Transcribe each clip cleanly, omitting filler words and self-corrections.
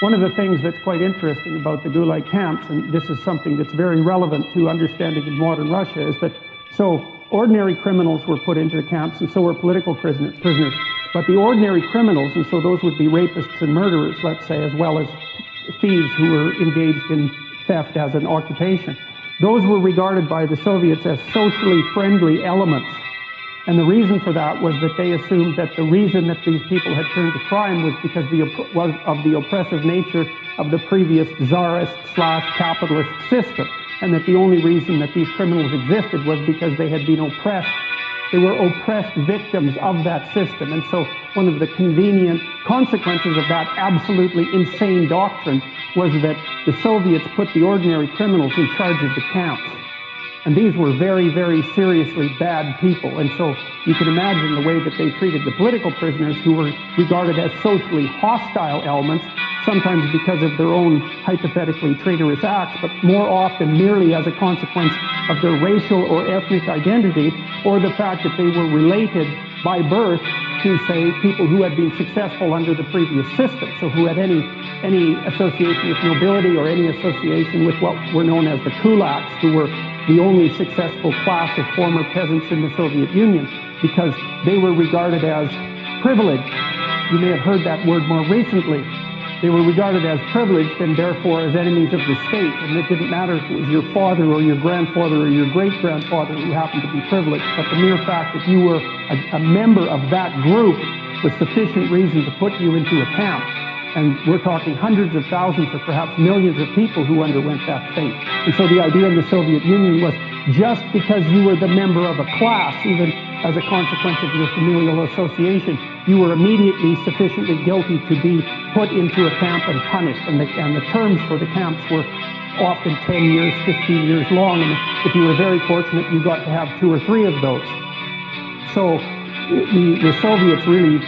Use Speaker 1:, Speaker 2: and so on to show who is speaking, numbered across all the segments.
Speaker 1: One of the things that's quite interesting about the Gulag camps, and this is something that's very relevant to understanding in modern Russia, is that ordinary criminals were put into the camps, and so were political prisoners. But the ordinary criminals, and so those would be rapists and murderers, let's say, as well as thieves who were engaged in theft as an occupation, those were regarded by the Soviets as socially friendly elements. And the reason for that was that they assumed that the reason that these people had turned to crime was because of the oppressive nature of the previous czarist/capitalist system, and that the only reason that these criminals existed was because they had been oppressed. They were oppressed victims of that system. And so one of the convenient consequences of that absolutely insane doctrine was that the Soviets put the ordinary criminals in charge of the camps. And these were very, very seriously bad people. And so you can imagine the way that they treated the political prisoners, who were regarded as socially hostile elements, sometimes because of their own hypothetically traitorous acts, but more often merely as a consequence of their racial or ethnic identity, or the fact that they were related by birth to, say, people who had been successful under the previous system, so who had any association with nobility or any association with what were known as the kulaks, who were the only successful class of former peasants in the Soviet Union, because they were regarded as privileged. You may have heard that word more recently. They were regarded as privileged and therefore as enemies of the state, and it didn't matter if it was your father or your grandfather or your great-grandfather who happened to be privileged, but the mere fact that you were a member of that group was sufficient reason to put you into a camp. And we're talking hundreds of thousands or perhaps millions of people who underwent that fate. And so the idea in the Soviet Union was, just because you were the member of a class, even as a consequence of your familial association, you were immediately sufficiently guilty to be put into a camp and punished. And the terms for the camps were often 10 years, 15 years long. And if you were very fortunate, you got to have 2 or 3 of those. So the Soviets really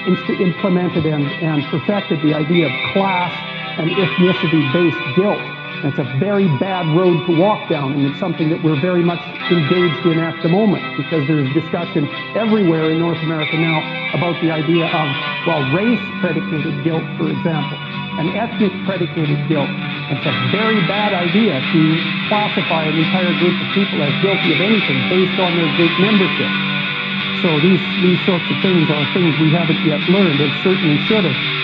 Speaker 1: implemented and perfected the idea of class and ethnicity-based guilt. And it's a very bad road to walk down, and it's something that we're very much engaged in at the moment, because there's discussion everywhere in North America now about the idea of, well, race-predicated guilt, for example, and ethnic-predicated guilt. It's a very bad idea to classify an entire group of people as guilty of anything based on their group membership. So these sorts of things are things we haven't yet learned, and certainly should have.